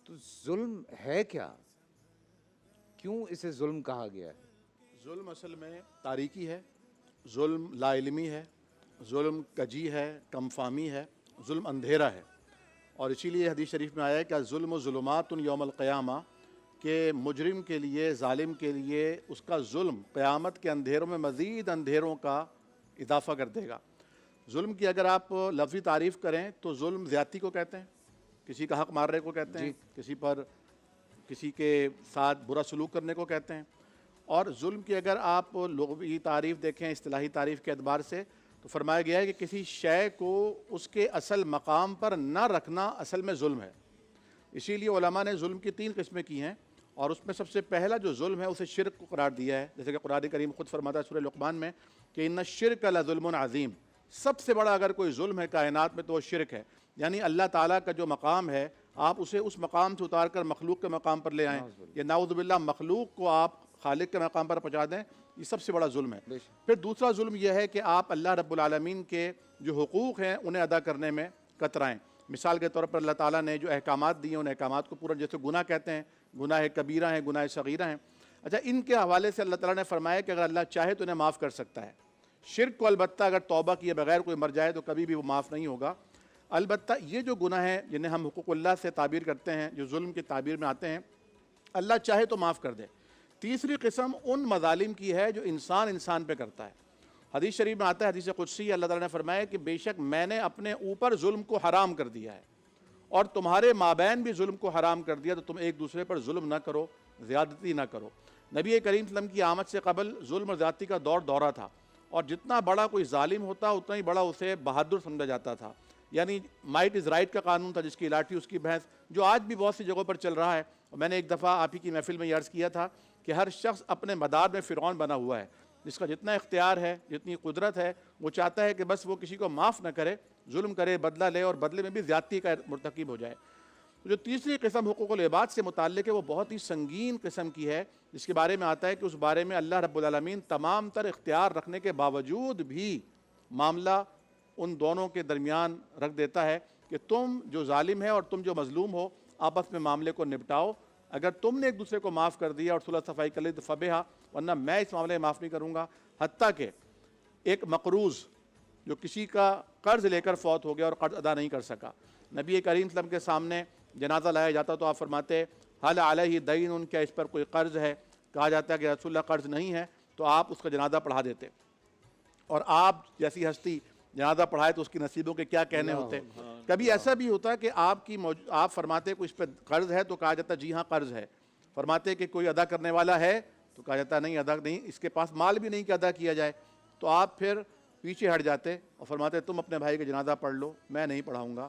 تو ظلم ہے کیا؟ کیوں اسے ظلم کہا گیا ہے؟ ظلم اصل میں تاریکی ہے، ظلم لا علمی ہے، ظلم کجی ہے، کم فہمی ہے، ظلم اندھیرا ہے۔ اور اسی لیے حدیث شریف میں آیا ہے کہ ظلم و ظلمات یوم القیامہ، کہ مجرم کے لیے، ظالم کے لیے اس کا ظلم قیامت کے اندھیروں میں مزید اندھیروں کا اضافہ کر دے گا۔ ظلم کی اگر آپ لفظی تعریف کریں تو ظلم زیادتی کو کہتے ہیں، کسی کا حق مارنے کو کہتے ہیں، کسی کے ساتھ برا سلوک کرنے کو کہتے ہیں۔ اور ظلم کی اگر آپ لغوی تعریف دیکھیں، اصطلاحی تعریف کے اعتبار سے، تو فرمایا گیا ہے کہ کسی شے کو اس کے اصل مقام پر نہ رکھنا اصل میں ظلم ہے۔ اسی لیے علماء نے ظلم کی 3 قسمیں کی ہیں، اور اس میں سب سے پہلا جو ظلم ہے اسے شرک کو قرار دیا ہے، جیسے کہ قرآن کریم خود فرماتا ہے سورہ لقمان میں کہ ان الشرک لظلم عظیم، سب سے بڑا اگر کوئی ظلم ہے کائنات میں تو وہ شرک ہے۔ یعنی اللہ تعالیٰ کا جو مقام ہے آپ اسے اس مقام سے اتار کر مخلوق کے مقام پر لے آئیں، یا نعوذ باللہ مخلوق کو آپ خالق کے مقام پر پہنچا دیں، یہ سب سے بڑا ظلم ہے۔ پھر دوسرا ظلم یہ ہے کہ آپ اللہ رب العالمین کے جو حقوق ہیں انہیں ادا کرنے میں کترائیں۔ مثال کے طور پر اللہ تعالیٰ نے جو احکامات دیے ان احکامات کو پورا، جیسے گناہ کہتے ہیں، گناہ کبیرہ ہیں، گناہ صغیرہ ہیں، اچھا ان کے حوالے سے اللہ تعالیٰ نے فرمایا کہ اگر اللہ چاہے تو انہیں معاف کر سکتا ہے۔ شرک کو البتہ اگر توبہ کیے بغیر کوئی مر جائے تو کبھی بھی وہ معاف نہیں ہوگا۔ البتہ یہ جو گناہ ہیں جنہیں ہم حقوق اللہ سے تعبیر کرتے ہیں، جو ظلم کی تعبیر میں آتے ہیں، اللہ چاہے تو معاف کر دے۔ تیسری قسم ان مظالم کی ہے جو انسان پہ کرتا ہے۔ حدیث شریف میں آتا ہے، حدیث قدسی، اللہ تعالیٰ نے فرمایا کہ بے شک میں نے اپنے اوپر ظلم کو حرام کر دیا ہے، اور تمہارے مابین بھی ظلم کو حرام کر دیا، تو تم ایک دوسرے پر ظلم نہ کرو، زیادتی نہ کرو۔ نبی کریم صلی اللہ علیہ وسلم کی آمد سے قبل ظلم اور زیادتی کا دورہ تھا، اور جتنا بڑا کوئی ظالم ہوتا اتنا ہی بڑا اسے بہادر سمجھا جاتا تھا۔ یعنی مائٹ از رائٹ کا قانون تھا، جس کی لاٹھی اس کی بھینس، جو آج بھی بہت سی جگہوں پر چل رہا ہے۔ میں نے ایک دفعہ آپ ہی کی محفل میں یہ عرض کیا تھا کہ ہر شخص اپنے مدار میں فرعون بنا ہوا ہے، جس کا جتنا اختیار ہے، جتنی قدرت ہے، وہ چاہتا ہے کہ بس وہ کسی کو معاف نہ کرے، ظلم کرے، بدلہ لے، اور بدلے میں بھی زیادتی کا مرتکب ہو جائے۔ جو تیسری قسم حقوق العباد سے متعلق ہے وہ بہت ہی سنگین قسم کی ہے، جس کے بارے میں آتا ہے کہ اس بارے میں اللہ رب العالمین تمام تر اختیار رکھنے کے باوجود بھی معاملہ ان دونوں کے درمیان رکھ دیتا ہے کہ تم جو ظالم ہے اور تم جو مظلوم ہو آپس میں معاملے کو نپٹاؤ۔ اگر تم نے ایک دوسرے کو معاف کر دیا اور صلح صفائی کر لی تو فبہا، ورنہ میں اس معاملے میں معاف نہیں کروں گا۔ حتیٰ کہ ایک مقروض جو کسی کا قرض لے کر فوت ہو گیا اور قرض ادا نہیں کر سکا، نبی کریم صلی اللہ علیہ وسلم کے سامنے جنازہ لایا جاتا تو آپ فرماتے حل علیہ دین، کیا اس پر کوئی قرض ہے؟ کہا جاتا ہے کہ رسول اللہ قرض نہیں ہے، تو آپ اس کا جنازہ پڑھا دیتے، اور آپ جیسی ہستی جنازہ پڑھائے تو اس کی نصیبوں کے کیا کہنے ہوتے۔ کبھی ایسا بھی ہوتا ہے کہ آپ فرماتے کوئی اس پہ قرض ہے تو کہا جاتا جی ہاں قرض ہے، فرماتے کہ کوئی ادا کرنے والا ہے تو کہا جاتا نہیں ادا نہیں، اس کے پاس مال بھی نہیں کہ ادا کیا جائے، تو آپ پھر پیچھے ہٹ جاتے اور فرماتے تم اپنے بھائی کا جنازہ پڑھ لو، میں نہیں پڑھاؤں گا۔